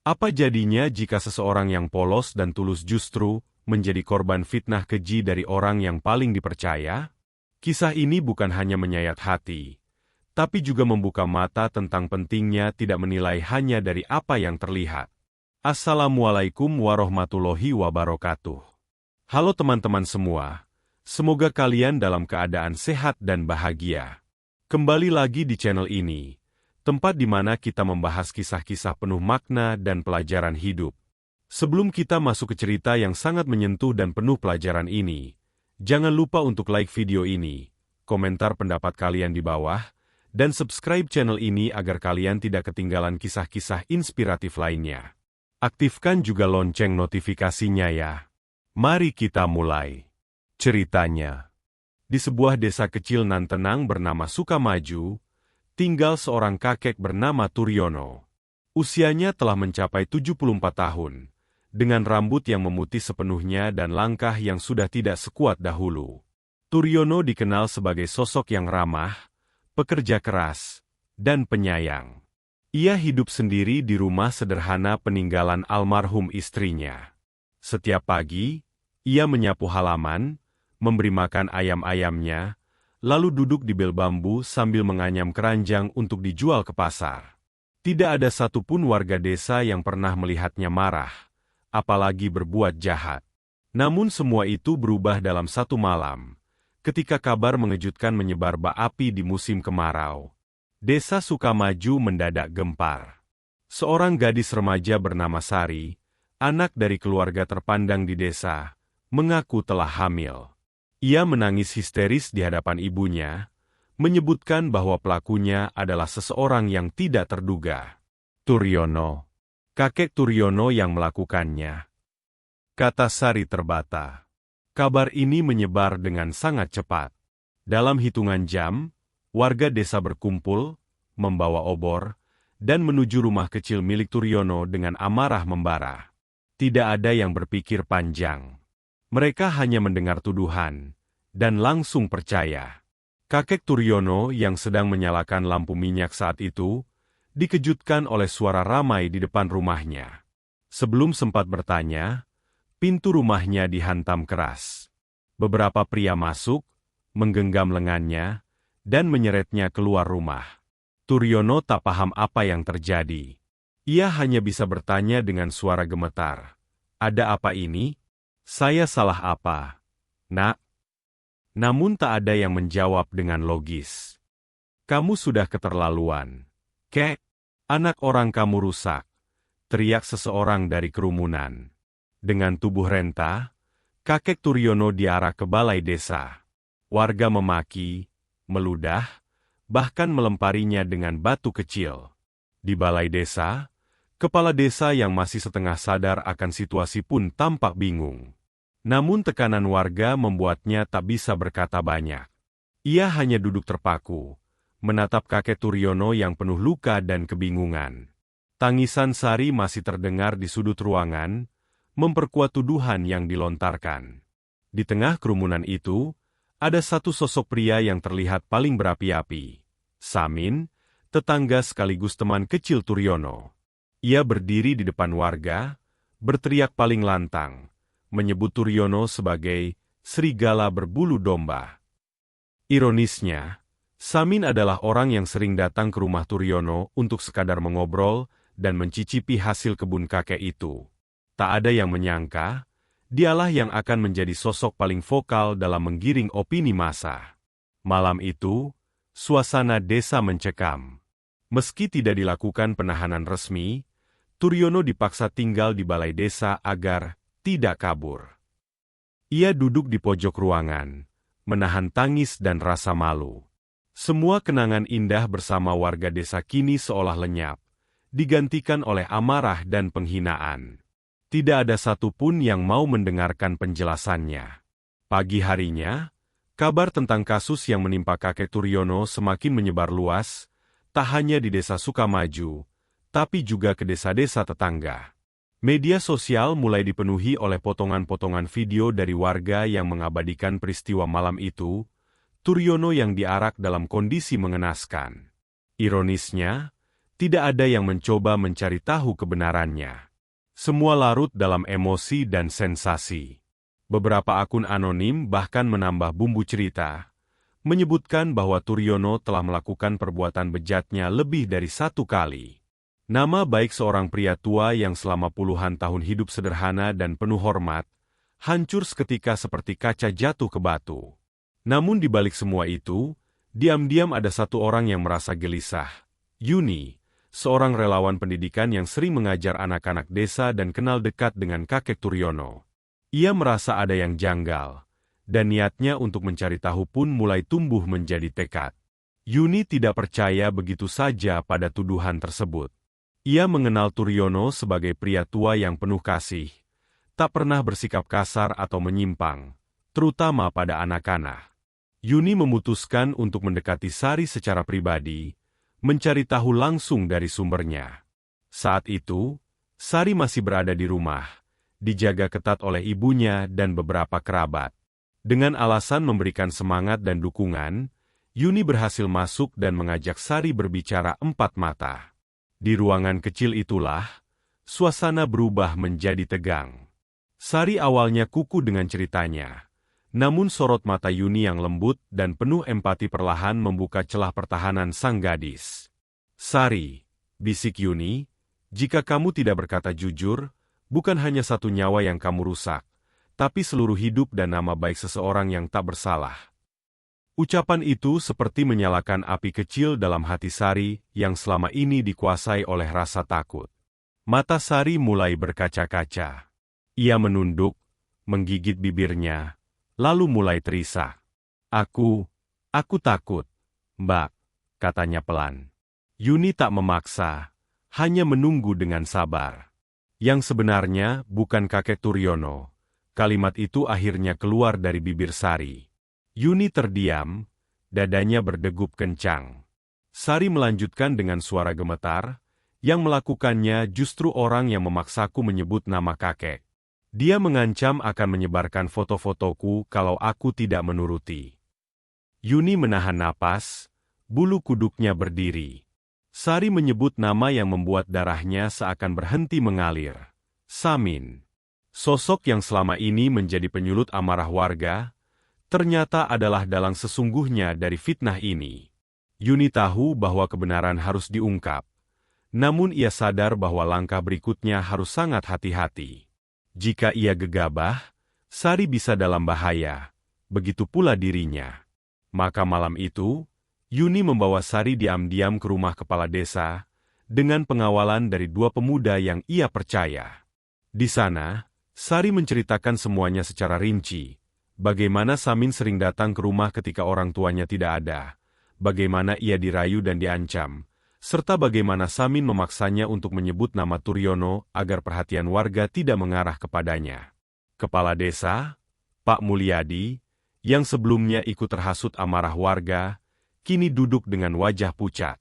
Apa jadinya jika seseorang yang polos dan tulus justru menjadi korban fitnah keji dari orang yang paling dipercaya? Kisah ini bukan hanya menyayat hati, tapi juga membuka mata tentang pentingnya tidak menilai hanya dari apa yang terlihat. Assalamualaikum warahmatullahi wabarakatuh. Halo teman-teman semua, semoga kalian dalam keadaan sehat dan bahagia. Kembali lagi di channel ini, tempat di mana kita membahas kisah-kisah penuh makna dan pelajaran hidup. Sebelum kita masuk ke cerita yang sangat menyentuh dan penuh pelajaran ini, jangan lupa untuk like video ini, komentar pendapat kalian di bawah, dan subscribe channel ini agar kalian tidak ketinggalan kisah-kisah inspiratif lainnya. Aktifkan juga lonceng notifikasinya ya. Mari kita mulai. Ceritanya. Di sebuah desa kecil nan tenang bernama Sukamaju, tinggal seorang kakek bernama Turyono. Usianya telah mencapai 74 tahun, dengan rambut yang memutih sepenuhnya dan langkah yang sudah tidak sekuat dahulu. Turyono dikenal sebagai sosok yang ramah, pekerja keras, dan penyayang. Ia hidup sendiri di rumah sederhana peninggalan almarhum istrinya. Setiap pagi, ia menyapu halaman, memberi makan ayam-ayamnya, lalu duduk di bel bambu sambil menganyam keranjang untuk dijual ke pasar. Tidak ada satupun warga desa yang pernah melihatnya marah, apalagi berbuat jahat. Namun semua itu berubah dalam satu malam, ketika kabar mengejutkan menyebar bak api di musim kemarau. Desa Sukamaju mendadak gempar. Seorang gadis remaja bernama Sari, anak dari keluarga terpandang di desa, mengaku telah hamil. Ia menangis histeris di hadapan ibunya, menyebutkan bahwa pelakunya adalah seseorang yang tidak terduga. Turyono. Kakek Turyono yang melakukannya, kata Sari terbata. Kabar ini menyebar dengan sangat cepat. Dalam hitungan jam, warga desa berkumpul, membawa obor, dan menuju rumah kecil milik Turyono dengan amarah membara. Tidak ada yang berpikir panjang. Mereka hanya mendengar tuduhan, dan langsung percaya. Kakek Turyono yang sedang menyalakan lampu minyak saat itu, dikejutkan oleh suara ramai di depan rumahnya. Sebelum sempat bertanya, pintu rumahnya dihantam keras. Beberapa pria masuk, menggenggam lengannya, dan menyeretnya keluar rumah. Turyono tak paham apa yang terjadi. Ia hanya bisa bertanya dengan suara gemetar. Ada apa ini? Saya salah apa, Nak? Namun tak ada yang menjawab dengan logis. Kamu sudah keterlaluan. Kek, anak orang kamu rusak, teriak seseorang dari kerumunan. Dengan tubuh renta, kakek Turyono diarak ke balai desa. Warga memaki, meludah, bahkan melemparinya dengan batu kecil. Di balai desa, kepala desa yang masih setengah sadar akan situasi pun tampak bingung. Namun tekanan warga membuatnya tak bisa berkata banyak. Ia hanya duduk terpaku, menatap kakek Turyono yang penuh luka dan kebingungan. Tangisan Sari masih terdengar di sudut ruangan, memperkuat tuduhan yang dilontarkan. Di tengah kerumunan itu, ada satu sosok pria yang terlihat paling berapi-api. Samin, tetangga sekaligus teman kecil Turyono. Ia berdiri di depan warga, berteriak paling lantang, menyebut Turyono sebagai serigala berbulu domba. Ironisnya, Samin adalah orang yang sering datang ke rumah Turyono untuk sekadar mengobrol dan mencicipi hasil kebun kakek itu. Tak ada yang menyangka, dialah yang akan menjadi sosok paling vokal dalam menggiring opini massa. Malam itu, suasana desa mencekam. Meski tidak dilakukan penahanan resmi, Turyono dipaksa tinggal di balai desa agar tidak kabur. Ia duduk di pojok ruangan, menahan tangis dan rasa malu. Semua kenangan indah bersama warga desa kini seolah lenyap, digantikan oleh amarah dan penghinaan. Tidak ada satupun yang mau mendengarkan penjelasannya. Pagi harinya, kabar tentang kasus yang menimpa kakek Turyono semakin menyebar luas, tak hanya di desa Sukamaju, tapi juga ke desa-desa tetangga. Media sosial mulai dipenuhi oleh potongan-potongan video dari warga yang mengabadikan peristiwa malam itu, Turyono yang diarak dalam kondisi mengenaskan. Ironisnya, Tidak ada yang mencoba mencari tahu kebenarannya. Semua larut dalam emosi dan sensasi. Beberapa akun anonim bahkan menambah bumbu cerita, menyebutkan bahwa Turyono telah melakukan perbuatan bejatnya lebih dari 1 kali. Nama baik seorang pria tua yang selama puluhan tahun hidup sederhana dan penuh hormat, hancur seketika seperti kaca jatuh ke batu. Namun di balik semua itu, diam-diam ada satu orang yang merasa gelisah. Yuni, seorang relawan pendidikan yang sering mengajar anak-anak desa dan kenal dekat dengan kakek Turyono. Ia merasa ada yang janggal, dan niatnya untuk mencari tahu pun mulai tumbuh menjadi tekad. Yuni tidak percaya begitu saja pada tuduhan tersebut. Ia mengenal Turyono sebagai pria tua yang penuh kasih, tak pernah bersikap kasar atau menyimpang, terutama pada anak-anak. Yuni memutuskan untuk mendekati Sari secara pribadi, mencari tahu langsung dari sumbernya. Saat itu, Sari masih berada di rumah, dijaga ketat oleh ibunya dan beberapa kerabat. Dengan alasan memberikan semangat dan dukungan, Yuni berhasil masuk dan mengajak Sari berbicara 4 mata. Di ruangan kecil itulah, suasana berubah menjadi tegang. Sari awalnya kuku dengan ceritanya, namun sorot mata Yuni yang lembut dan penuh empati perlahan membuka celah pertahanan sang gadis. "Sari," bisik Yuni, "jika kamu tidak berkata jujur, bukan hanya 1 nyawa yang kamu rusak, tapi seluruh hidup dan nama baik seseorang yang tak bersalah." Ucapan itu seperti menyalakan api kecil dalam hati Sari yang selama ini dikuasai oleh rasa takut. Mata Sari mulai berkaca-kaca. Ia menunduk, menggigit bibirnya, lalu mulai terisak. Aku takut, Mbak," katanya pelan. Yuni tak memaksa, hanya menunggu dengan sabar. Yang sebenarnya bukan kakek Turyono. Kalimat itu akhirnya keluar dari bibir Sari. Yuni terdiam, dadanya berdegup kencang. Sari melanjutkan dengan suara gemetar, "Yang melakukannya justru orang yang memaksaku menyebut nama kakek. Dia mengancam akan menyebarkan foto-fotoku kalau aku tidak menuruti." Yuni menahan napas, bulu kuduknya berdiri. Sari menyebut nama yang membuat darahnya seakan berhenti mengalir. Samin. Sosok yang selama ini menjadi penyulut amarah warga, ternyata adalah dalang sesungguhnya dari fitnah ini. Yuni tahu bahwa kebenaran harus diungkap, namun ia sadar bahwa langkah berikutnya harus sangat hati-hati. Jika ia gegabah, Sari bisa dalam bahaya, begitu pula dirinya. Maka malam itu, Yuni membawa Sari diam-diam ke rumah kepala desa, dengan pengawalan dari 2 pemuda yang ia percaya. Di sana, Sari menceritakan semuanya secara rinci, bagaimana Samin sering datang ke rumah ketika orang tuanya tidak ada, bagaimana ia dirayu dan diancam, serta bagaimana Samin memaksanya untuk menyebut nama Turyono agar perhatian warga tidak mengarah kepadanya. Kepala desa, Pak Mulyadi, yang sebelumnya ikut terhasut amarah warga, kini duduk dengan wajah pucat.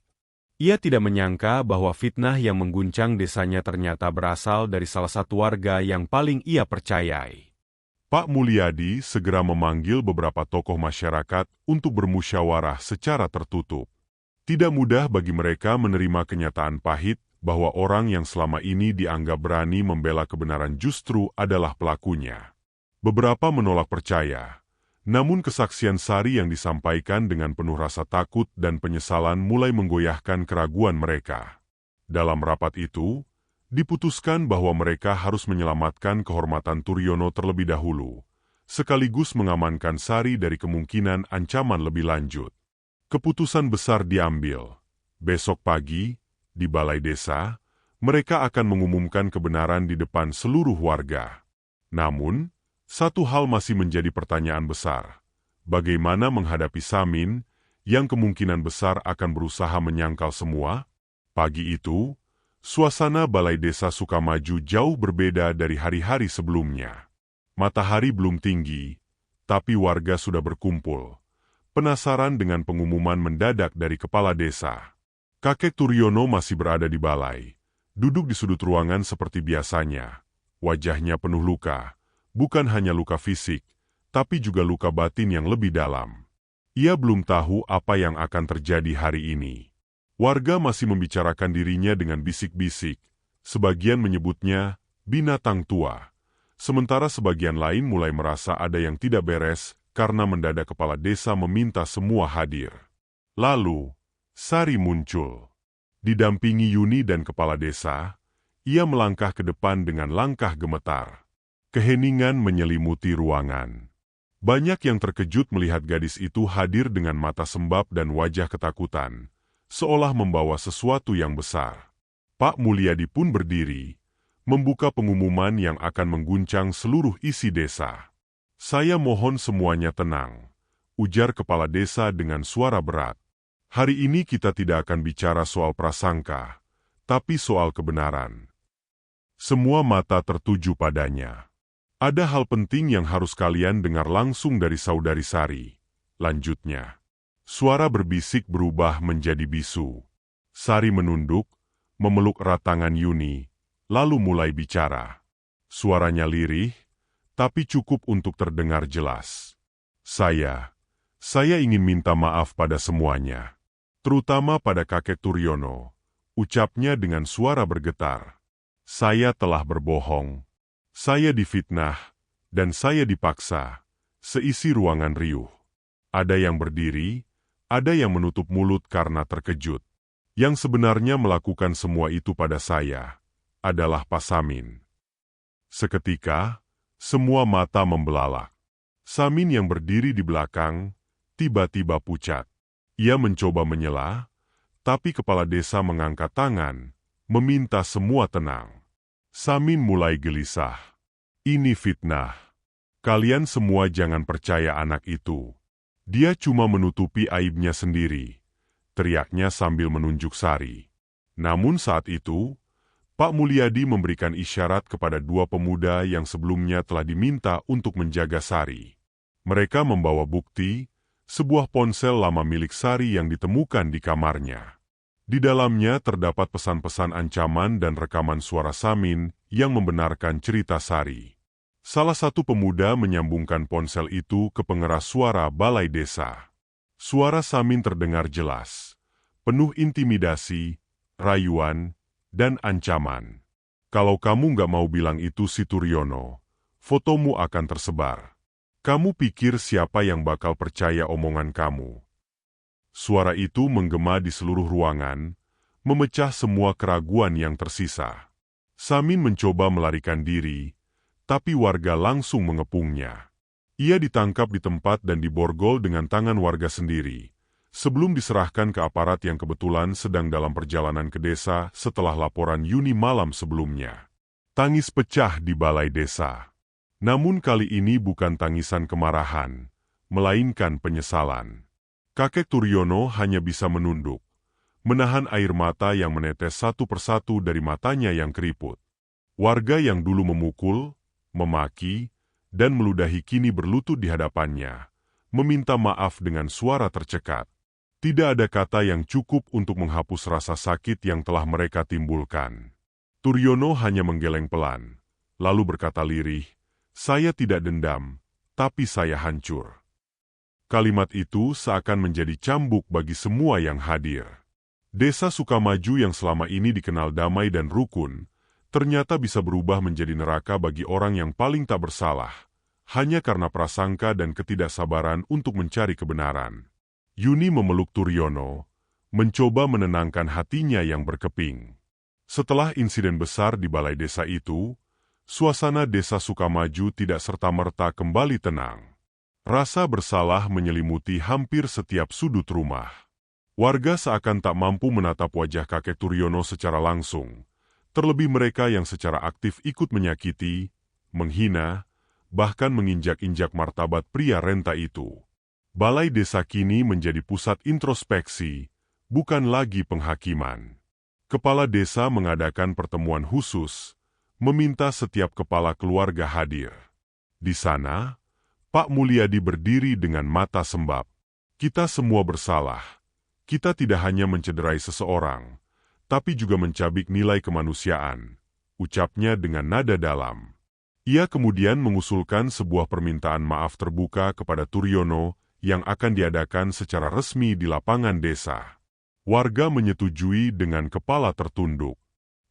Ia tidak menyangka bahwa fitnah yang mengguncang desanya ternyata berasal dari salah satu warga yang paling ia percayai. Pak Mulyadi segera memanggil beberapa tokoh masyarakat untuk bermusyawarah secara tertutup. Tidak mudah bagi mereka menerima kenyataan pahit bahwa orang yang selama ini dianggap berani membela kebenaran justru adalah pelakunya. Beberapa menolak percaya. Namun kesaksian Sari yang disampaikan dengan penuh rasa takut dan penyesalan mulai menggoyahkan keraguan mereka. Dalam rapat itu, diputuskan bahwa mereka harus menyelamatkan kehormatan Turyono terlebih dahulu, sekaligus mengamankan Sari dari kemungkinan ancaman lebih lanjut. Keputusan besar diambil. Besok pagi, di balai desa, mereka akan mengumumkan kebenaran di depan seluruh warga. Namun, satu hal masih menjadi pertanyaan besar. Bagaimana menghadapi Samin, yang kemungkinan besar akan berusaha menyangkal semua? Pagi itu, suasana balai desa Sukamaju jauh berbeda dari hari-hari sebelumnya. Matahari belum tinggi, tapi warga sudah berkumpul. Penasaran dengan pengumuman mendadak dari kepala desa. Kakek Turyono masih berada di balai, duduk di sudut ruangan seperti biasanya. Wajahnya penuh luka. Bukan hanya luka fisik, tapi juga luka batin yang lebih dalam. Ia belum tahu apa yang akan terjadi hari ini. Warga masih membicarakan dirinya dengan bisik-bisik. Sebagian menyebutnya binatang tua. Sementara sebagian lain mulai merasa ada yang tidak beres karena mendadak kepala desa meminta semua hadir. Lalu, Sari muncul. Didampingi Yuni dan kepala desa, ia melangkah ke depan dengan langkah gemetar. Keheningan menyelimuti ruangan. Banyak yang terkejut melihat gadis itu hadir dengan mata sembab dan wajah ketakutan, seolah membawa sesuatu yang besar. Pak Mulyadi pun berdiri, membuka pengumuman yang akan mengguncang seluruh isi desa. "Saya mohon semuanya tenang," ujar kepala desa dengan suara berat. "Hari ini kita tidak akan bicara soal prasangka, tapi soal kebenaran." Semua mata tertuju padanya. "Ada hal penting yang harus kalian dengar langsung dari Saudari Sari," lanjutnya. Suara berbisik berubah menjadi bisu. Sari menunduk, memeluk erat tangan Yuni, lalu mulai bicara. Suaranya lirih, tapi cukup untuk terdengar jelas. Saya ingin minta maaf pada semuanya. Terutama pada kakek Turyono," ucapnya dengan suara bergetar. "Saya telah berbohong. Saya difitnah, dan saya dipaksa." Seisi ruangan riuh. Ada yang berdiri, ada yang menutup mulut karena terkejut. Yang sebenarnya melakukan semua itu pada saya adalah Pak Samin. Seketika, semua mata membelalak. Samin yang berdiri di belakang, tiba-tiba pucat. Ia mencoba menyela, tapi kepala desa mengangkat tangan, meminta semua tenang. Samin mulai gelisah. "Ini fitnah. Kalian semua jangan percaya anak itu. Dia cuma menutupi aibnya sendiri," teriaknya sambil menunjuk Sari. Namun saat itu, Pak Mulyadi memberikan isyarat kepada dua pemuda yang sebelumnya telah diminta untuk menjaga Sari. Mereka membawa bukti, sebuah ponsel lama milik Sari yang ditemukan di kamarnya. Di dalamnya terdapat pesan-pesan ancaman dan rekaman suara Samin yang membenarkan cerita Sari. Salah satu pemuda menyambungkan ponsel itu ke pengeras suara balai desa. Suara Samin terdengar jelas, penuh intimidasi, rayuan, dan ancaman. "Kalau kamu nggak mau bilang itu si Turyono, fotomu akan tersebar. Kamu pikir siapa yang bakal percaya omongan kamu?" Suara itu menggema di seluruh ruangan, memecah semua keraguan yang tersisa. Samin mencoba melarikan diri, tapi warga langsung mengepungnya. Ia ditangkap di tempat dan diborgol dengan tangan warga sendiri, sebelum diserahkan ke aparat yang kebetulan sedang dalam perjalanan ke desa setelah laporan Yuni malam sebelumnya. Tangis pecah di balai desa. Namun kali ini bukan tangisan kemarahan, melainkan penyesalan. Kakek Turyono hanya bisa menunduk, menahan air mata yang menetes satu persatu dari matanya yang keriput. Warga yang dulu memukul, memaki, dan meludahi kini berlutut di hadapannya, meminta maaf dengan suara tercekat. Tidak ada kata yang cukup untuk menghapus rasa sakit yang telah mereka timbulkan. Turyono hanya menggeleng pelan, lalu berkata lirih, "Saya tidak dendam, tapi saya hancur." Kalimat itu seakan menjadi cambuk bagi semua yang hadir. Desa Sukamaju yang selama ini dikenal damai dan rukun, ternyata bisa berubah menjadi neraka bagi orang yang paling tak bersalah, hanya karena prasangka dan ketidaksabaran untuk mencari kebenaran. Yuni memeluk Turyono, mencoba menenangkan hatinya yang berkeping. Setelah insiden besar di balai desa itu, suasana desa Sukamaju tidak serta-merta kembali tenang. Rasa bersalah menyelimuti hampir setiap sudut rumah. Warga seakan tak mampu menatap wajah kakek Turyono secara langsung, terlebih mereka yang secara aktif ikut menyakiti, menghina, bahkan menginjak-injak martabat pria renta itu. Balai desa kini menjadi pusat introspeksi, bukan lagi penghakiman. Kepala desa mengadakan pertemuan khusus, meminta setiap kepala keluarga hadir. Di sana, Pak Mulyadi berdiri dengan mata sembab. "Kita semua bersalah. Kita tidak hanya mencederai seseorang, tapi juga mencabik nilai kemanusiaan," ucapnya dengan nada dalam. Ia kemudian mengusulkan sebuah permintaan maaf terbuka kepada Turyono yang akan diadakan secara resmi di lapangan desa. Warga menyetujui dengan kepala tertunduk.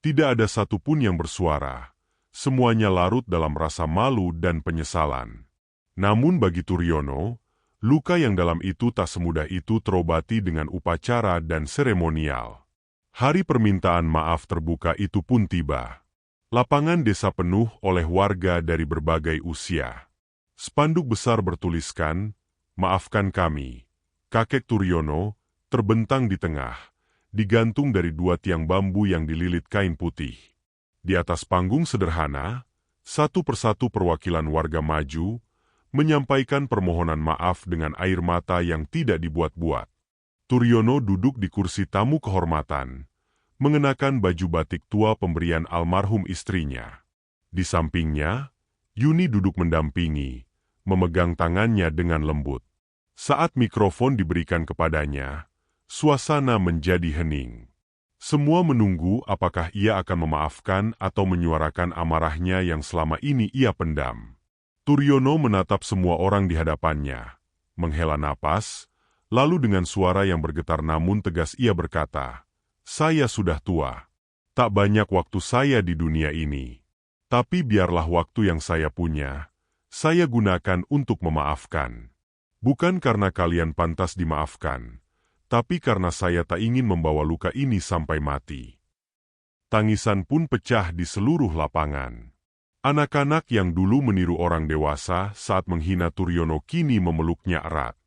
Tidak ada satupun yang bersuara. Semuanya larut dalam rasa malu dan penyesalan. Namun bagi Turyono, luka yang dalam itu tak semudah itu terobati dengan upacara dan seremonial. Hari permintaan maaf terbuka itu pun tiba. Lapangan desa penuh oleh warga dari berbagai usia. Spanduk besar bertuliskan, "Maafkan kami." Kakek Turyono terbentang di tengah, digantung dari 2 tiang bambu yang dililit kain putih. Di atas panggung sederhana, satu persatu perwakilan warga maju, menyampaikan permohonan maaf dengan air mata yang tidak dibuat-buat. Turyono duduk di kursi tamu kehormatan, mengenakan baju batik tua pemberian almarhum istrinya. Di sampingnya, Yuni duduk mendampingi, memegang tangannya dengan lembut. Saat mikrofon diberikan kepadanya, suasana menjadi hening. Semua menunggu apakah ia akan memaafkan atau menyuarakan amarahnya yang selama ini ia pendam. Turyono menatap semua orang di hadapannya, menghela napas, lalu dengan suara yang bergetar namun tegas ia berkata, "Saya sudah tua. Tak banyak waktu saya di dunia ini. Tapi biarlah waktu yang saya punya, saya gunakan untuk memaafkan. Bukan karena kalian pantas dimaafkan, tapi karena saya tak ingin membawa luka ini sampai mati." Tangisan pun pecah di seluruh lapangan. Anak-anak yang dulu meniru orang dewasa saat menghina Turyono kini memeluknya erat.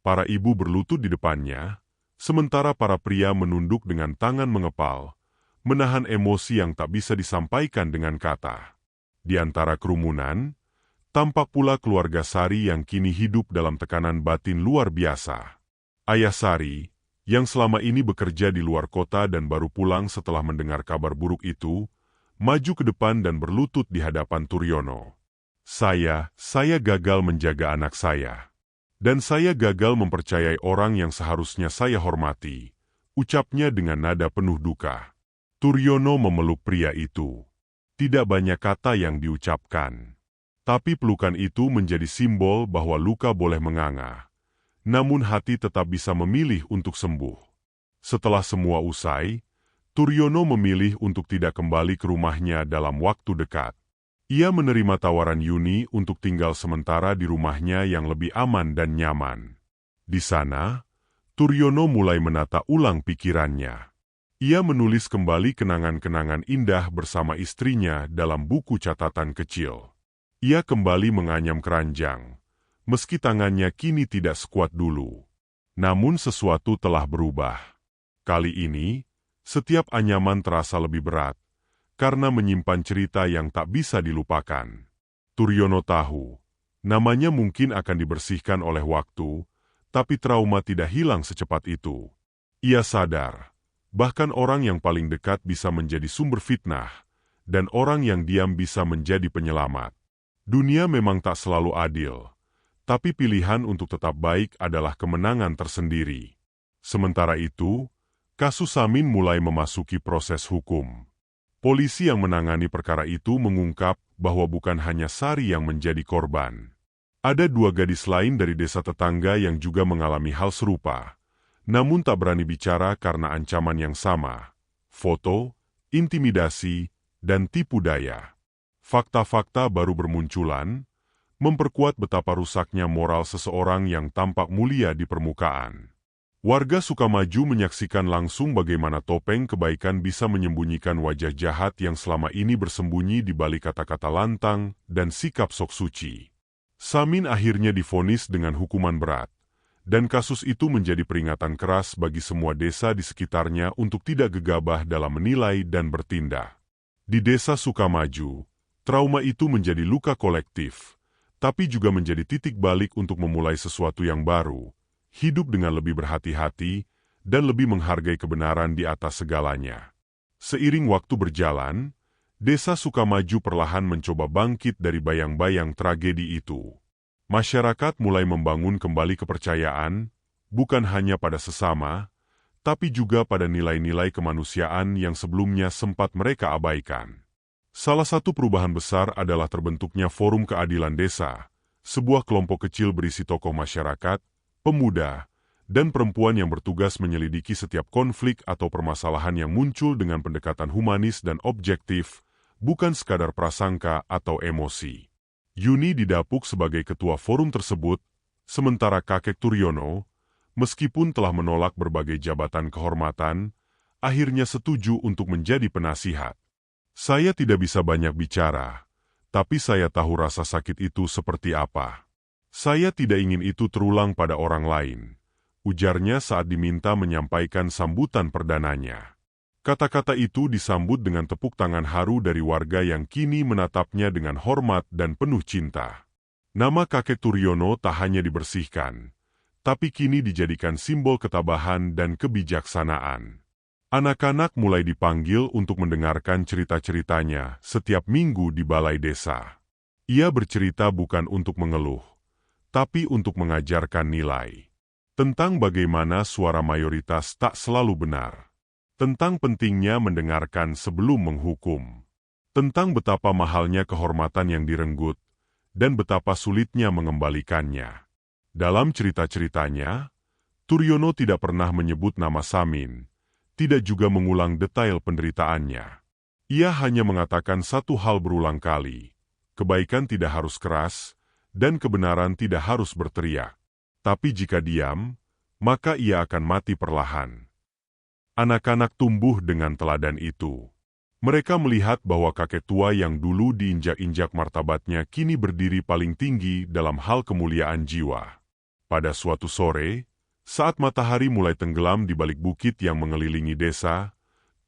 Para ibu berlutut di depannya, sementara para pria menunduk dengan tangan mengepal, menahan emosi yang tak bisa disampaikan dengan kata. Di antara kerumunan, tampak pula keluarga Sari yang kini hidup dalam tekanan batin luar biasa. Ayah Sari, yang selama ini bekerja di luar kota dan baru pulang setelah mendengar kabar buruk itu, maju ke depan dan berlutut di hadapan Turyono. Saya gagal menjaga anak saya. Dan saya gagal mempercayai orang yang seharusnya saya hormati," ucapnya dengan nada penuh duka. Turyono memeluk pria itu. Tidak banyak kata yang diucapkan. Tapi pelukan itu menjadi simbol bahwa luka boleh menganga. Namun hati tetap bisa memilih untuk sembuh. Setelah semua usai, Turyono memilih untuk tidak kembali ke rumahnya dalam waktu dekat. Ia menerima tawaran Yuni untuk tinggal sementara di rumahnya yang lebih aman dan nyaman. Di sana, Turyono mulai menata ulang pikirannya. Ia menulis kembali kenangan-kenangan indah bersama istrinya dalam buku catatan kecil. Ia kembali menganyam keranjang, meski tangannya kini tidak sekuat dulu. Namun sesuatu telah berubah. Kali ini, setiap anyaman terasa lebih berat, karena menyimpan cerita yang tak bisa dilupakan. Turyono tahu, namanya mungkin akan dibersihkan oleh waktu, tapi trauma tidak hilang secepat itu. Ia sadar, bahkan orang yang paling dekat bisa menjadi sumber fitnah, dan orang yang diam bisa menjadi penyelamat. Dunia memang tak selalu adil, tapi pilihan untuk tetap baik adalah kemenangan tersendiri. Sementara itu, kasus Samin mulai memasuki proses hukum. Polisi yang menangani perkara itu mengungkap bahwa bukan hanya Sari yang menjadi korban. Ada 2 gadis lain dari desa tetangga yang juga mengalami hal serupa, namun tak berani bicara karena ancaman yang sama: foto, intimidasi, dan tipu daya. Fakta-fakta baru bermunculan, memperkuat betapa rusaknya moral seseorang yang tampak mulia di permukaan. Warga Sukamaju menyaksikan langsung bagaimana topeng kebaikan bisa menyembunyikan wajah jahat yang selama ini bersembunyi di balik kata-kata lantang dan sikap sok suci. Samin akhirnya divonis dengan hukuman berat, dan kasus itu menjadi peringatan keras bagi semua desa di sekitarnya untuk tidak gegabah dalam menilai dan bertindak. Di desa Sukamaju, trauma itu menjadi luka kolektif, tapi juga menjadi titik balik untuk memulai sesuatu yang baru. Hidup dengan lebih berhati-hati, dan lebih menghargai kebenaran di atas segalanya. Seiring waktu berjalan, desa Sukamaju perlahan mencoba bangkit dari bayang-bayang tragedi itu. Masyarakat mulai membangun kembali kepercayaan, bukan hanya pada sesama, tapi juga pada nilai-nilai kemanusiaan yang sebelumnya sempat mereka abaikan. Salah satu perubahan besar adalah terbentuknya Forum Keadilan Desa, sebuah kelompok kecil berisi tokoh masyarakat, pemuda, dan perempuan yang bertugas menyelidiki setiap konflik atau permasalahan yang muncul dengan pendekatan humanis dan objektif, bukan sekadar prasangka atau emosi. Yuni didapuk sebagai ketua forum tersebut, sementara kakek Turyono, meskipun telah menolak berbagai jabatan kehormatan, akhirnya setuju untuk menjadi penasihat. Saya tidak bisa banyak bicara, tapi saya tahu rasa sakit itu seperti apa. Saya tidak ingin itu terulang pada orang lain, ujarnya saat diminta menyampaikan sambutan perdananya. Kata-kata itu disambut dengan tepuk tangan haru dari warga yang kini menatapnya dengan hormat dan penuh cinta. Nama kakek Turyono tak hanya dibersihkan, tapi kini dijadikan simbol ketabahan dan kebijaksanaan. Anak-anak mulai dipanggil untuk mendengarkan cerita-ceritanya setiap minggu di balai desa. Ia bercerita bukan untuk mengeluh, tapi untuk mengajarkan nilai. Tentang bagaimana suara mayoritas tak selalu benar. Tentang pentingnya mendengarkan sebelum menghukum. Tentang betapa mahalnya kehormatan yang direnggut, dan betapa sulitnya mengembalikannya. Dalam cerita-ceritanya, Turyono tidak pernah menyebut nama Samin, tidak juga mengulang detail penderitaannya. Ia hanya mengatakan satu hal berulang kali, kebaikan tidak harus keras, dan kebenaran tidak harus berteriak. Tapi jika diam, maka ia akan mati perlahan. Anak-anak tumbuh dengan teladan itu. Mereka melihat bahwa kakek tua yang dulu diinjak-injak martabatnya kini berdiri paling tinggi dalam hal kemuliaan jiwa. Pada suatu sore, saat matahari mulai tenggelam di balik bukit yang mengelilingi desa,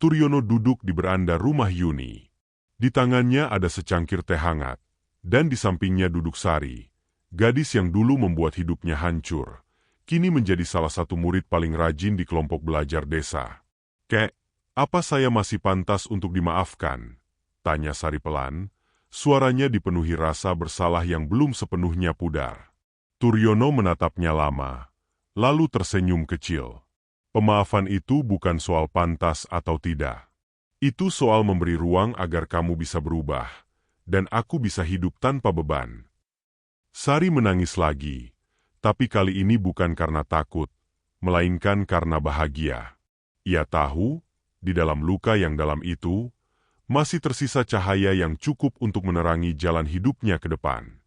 Turyono duduk di beranda rumah Yuni. Di tangannya ada secangkir teh hangat, dan di sampingnya duduk Sari, gadis yang dulu membuat hidupnya hancur, kini menjadi salah satu murid paling rajin di kelompok belajar desa. "Kek, apa saya masih pantas untuk dimaafkan?" tanya Sari pelan, suaranya dipenuhi rasa bersalah yang belum sepenuhnya pudar. Turyono menatapnya lama, lalu tersenyum kecil. "Pemaafan itu bukan soal pantas atau tidak. Itu soal memberi ruang agar kamu bisa berubah, dan aku bisa hidup tanpa beban." Sari menangis lagi, tapi kali ini bukan karena takut, melainkan karena bahagia. Ia tahu, di dalam luka yang dalam itu, masih tersisa cahaya yang cukup untuk menerangi jalan hidupnya ke depan.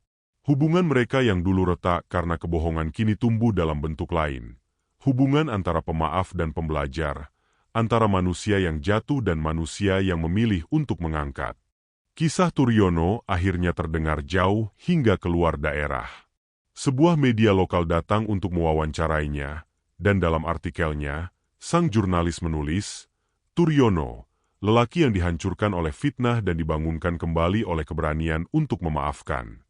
Hubungan mereka yang dulu retak karena kebohongan kini tumbuh dalam bentuk lain. Hubungan antara pemaaf dan pembelajar, antara manusia yang jatuh dan manusia yang memilih untuk mengangkat. Kisah Turyono akhirnya terdengar jauh hingga keluar daerah. Sebuah media lokal datang untuk mewawancarainya, dan dalam artikelnya, sang jurnalis menulis, "Turyono, lelaki yang dihancurkan oleh fitnah dan dibangunkan kembali oleh keberanian untuk memaafkan."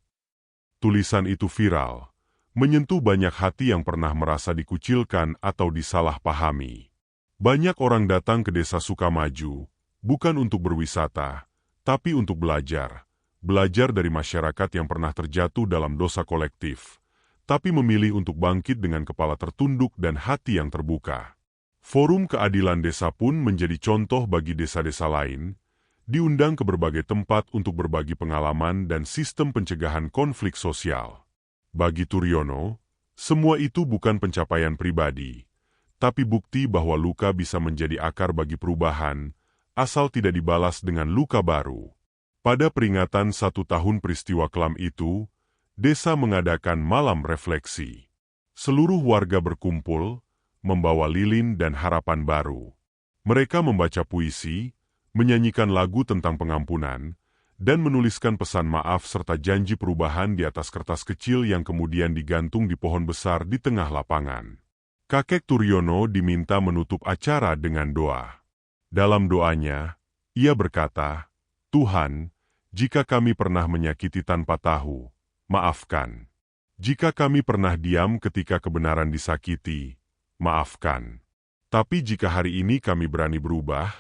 Tulisan itu viral, menyentuh banyak hati yang pernah merasa dikucilkan atau disalahpahami. Banyak orang datang ke desa Sukamaju, bukan untuk berwisata, tapi untuk belajar. Belajar dari masyarakat yang pernah terjatuh dalam dosa kolektif, tapi memilih untuk bangkit dengan kepala tertunduk dan hati yang terbuka. Forum Keadilan Desa pun menjadi contoh bagi desa-desa lain, diundang ke berbagai tempat untuk berbagi pengalaman dan sistem pencegahan konflik sosial. Bagi Turyono, semua itu bukan pencapaian pribadi, tapi bukti bahwa luka bisa menjadi akar bagi perubahan, asal tidak dibalas dengan luka baru. Pada peringatan 1 tahun peristiwa kelam itu, desa mengadakan malam refleksi. Seluruh warga berkumpul, membawa lilin dan harapan baru. Mereka membaca puisi, menyanyikan lagu tentang pengampunan, dan menuliskan pesan maaf serta janji perubahan di atas kertas kecil yang kemudian digantung di pohon besar di tengah lapangan. Kakek Turyono diminta menutup acara dengan doa. Dalam doanya, ia berkata, "Tuhan, jika kami pernah menyakiti tanpa tahu, maafkan. Jika kami pernah diam ketika kebenaran disakiti, maafkan. Tapi jika hari ini kami berani berubah,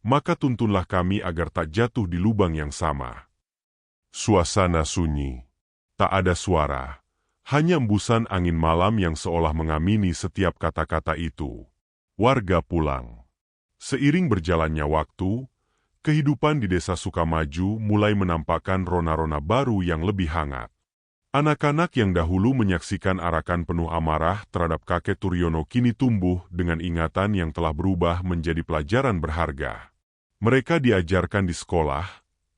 maka tuntunlah kami agar tak jatuh di lubang yang sama." Suasana sunyi. Tak ada suara, hanya embusan angin malam yang seolah mengamini setiap kata-kata itu. Warga pulang. Seiring berjalannya waktu, kehidupan di desa Sukamaju mulai menampakkan rona-rona baru yang lebih hangat. Anak-anak yang dahulu menyaksikan arakan penuh amarah terhadap kakek Turyono kini tumbuh dengan ingatan yang telah berubah menjadi pelajaran berharga. Mereka diajarkan di sekolah,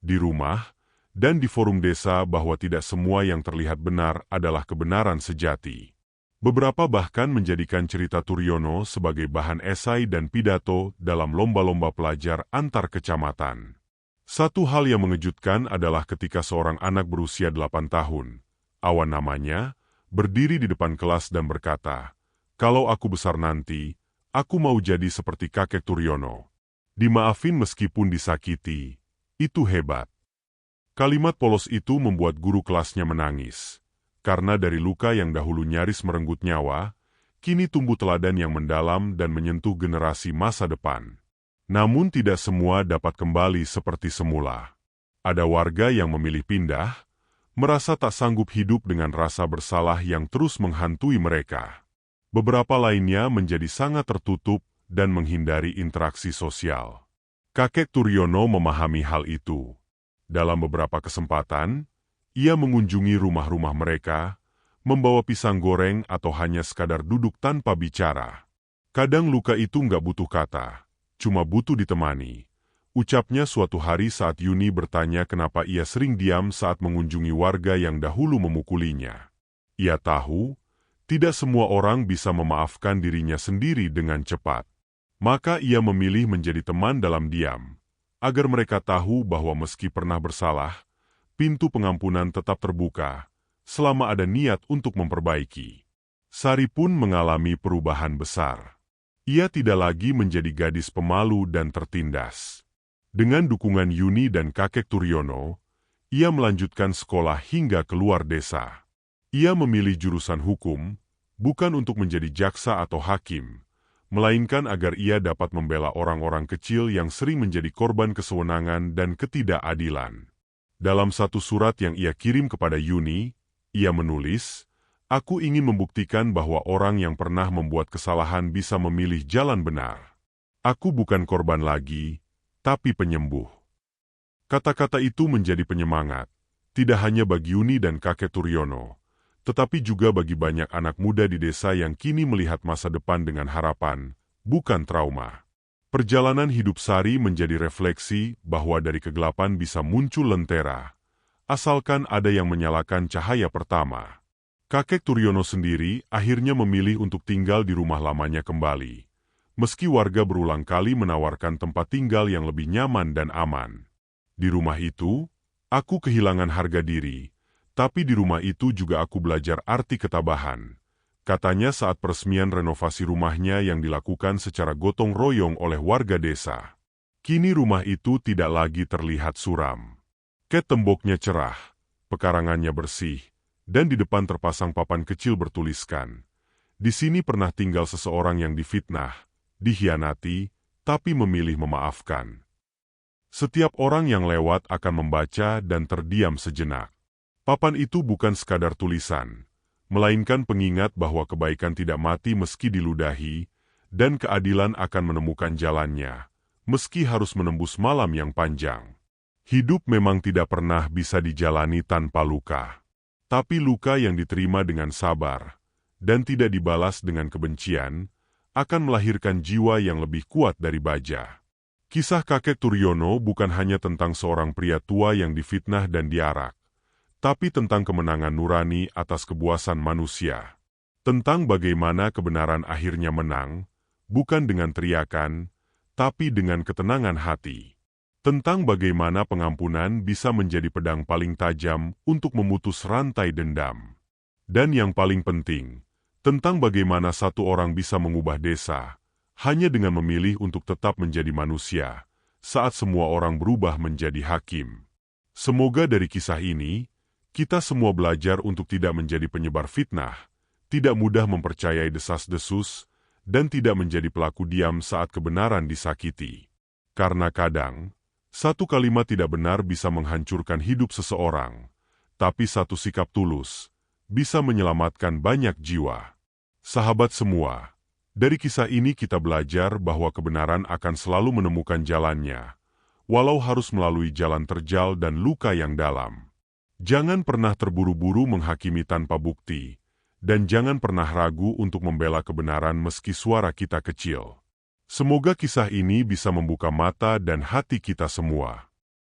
di rumah, dan di forum desa bahwa tidak semua yang terlihat benar adalah kebenaran sejati. Beberapa bahkan menjadikan cerita Turyono sebagai bahan esai dan pidato dalam lomba-lomba pelajar antar kecamatan. Satu hal yang mengejutkan adalah ketika seorang anak berusia 8 tahun, Awan namanya, berdiri di depan kelas dan berkata, "Kalau aku besar nanti, aku mau jadi seperti kakek Turyono. Dimaafin meskipun disakiti, itu hebat." Kalimat polos itu membuat guru kelasnya menangis. Karena dari luka yang dahulu nyaris merenggut nyawa, kini tumbuh teladan yang mendalam dan menyentuh generasi masa depan. Namun tidak semua dapat kembali seperti semula. Ada warga yang memilih pindah, merasa tak sanggup hidup dengan rasa bersalah yang terus menghantui mereka. Beberapa lainnya menjadi sangat tertutup dan menghindari interaksi sosial. Kakek Turyono memahami hal itu. Dalam beberapa kesempatan, ia mengunjungi rumah-rumah mereka, membawa pisang goreng atau hanya sekadar duduk tanpa bicara. Kadang luka itu nggak butuh kata, cuma butuh ditemani. Ucapnya suatu hari saat Yuni bertanya kenapa ia sering diam saat mengunjungi warga yang dahulu memukulinya. Ia tahu, tidak semua orang bisa memaafkan dirinya sendiri dengan cepat. Maka ia memilih menjadi teman dalam diam, agar mereka tahu bahwa meski pernah bersalah, pintu pengampunan tetap terbuka, selama ada niat untuk memperbaiki. Sari pun mengalami perubahan besar. Ia tidak lagi menjadi gadis pemalu dan tertindas. Dengan dukungan Yuni dan kakek Turyono, ia melanjutkan sekolah hingga keluar desa. Ia memilih jurusan hukum, bukan untuk menjadi jaksa atau hakim, melainkan agar ia dapat membela orang-orang kecil yang sering menjadi korban kesewenangan dan ketidakadilan. Dalam satu surat yang ia kirim kepada Yuni, ia menulis, "Aku ingin membuktikan bahwa orang yang pernah membuat kesalahan bisa memilih jalan benar. Aku bukan korban lagi, tapi penyembuh." Kata-kata itu menjadi penyemangat, tidak hanya bagi Yuni dan kakek Turyono, tetapi juga bagi banyak anak muda di desa yang kini melihat masa depan dengan harapan, bukan trauma. Perjalanan hidup Sari menjadi refleksi bahwa dari kegelapan bisa muncul lentera, asalkan ada yang menyalakan cahaya pertama. Kakek Turyono sendiri akhirnya memilih untuk tinggal di rumah lamanya kembali. Meski warga berulang kali menawarkan tempat tinggal yang lebih nyaman dan aman. Di rumah itu, aku kehilangan harga diri, tapi di rumah itu juga aku belajar arti ketabahan. Katanya saat peresmian renovasi rumahnya yang dilakukan secara gotong royong oleh warga desa. Kini rumah itu tidak lagi terlihat suram. Temboknya cerah, pekarangannya bersih, dan di depan terpasang papan kecil bertuliskan, "Di sini pernah tinggal seseorang yang difitnah, dikhianati, tapi memilih memaafkan." Setiap orang yang lewat akan membaca dan terdiam sejenak. Papan itu bukan sekadar tulisan, melainkan pengingat bahwa kebaikan tidak mati meski diludahi, dan keadilan akan menemukan jalannya, meski harus menembus malam yang panjang. Hidup memang tidak pernah bisa dijalani tanpa luka. Tapi luka yang diterima dengan sabar, dan tidak dibalas dengan kebencian, akan melahirkan jiwa yang lebih kuat dari baja. Kisah kakek Turyono bukan hanya tentang seorang pria tua yang difitnah dan diarak, tapi tentang kemenangan nurani atas kebuasan manusia. Tentang bagaimana kebenaran akhirnya menang, bukan dengan teriakan, tapi dengan ketenangan hati. Tentang bagaimana pengampunan bisa menjadi pedang paling tajam untuk memutus rantai dendam. Dan yang paling penting, tentang bagaimana satu orang bisa mengubah desa, hanya dengan memilih untuk tetap menjadi manusia, saat semua orang berubah menjadi hakim. Semoga dari kisah ini, kita semua belajar untuk tidak menjadi penyebar fitnah, tidak mudah mempercayai desas-desus, dan tidak menjadi pelaku diam saat kebenaran disakiti. Karena kadang, satu kalimat tidak benar bisa menghancurkan hidup seseorang, tapi satu sikap tulus bisa menyelamatkan banyak jiwa. Sahabat semua, dari kisah ini kita belajar bahwa kebenaran akan selalu menemukan jalannya, walau harus melalui jalan terjal dan luka yang dalam. Jangan pernah terburu-buru menghakimi tanpa bukti, dan jangan pernah ragu untuk membela kebenaran meski suara kita kecil. Semoga kisah ini bisa membuka mata dan hati kita semua.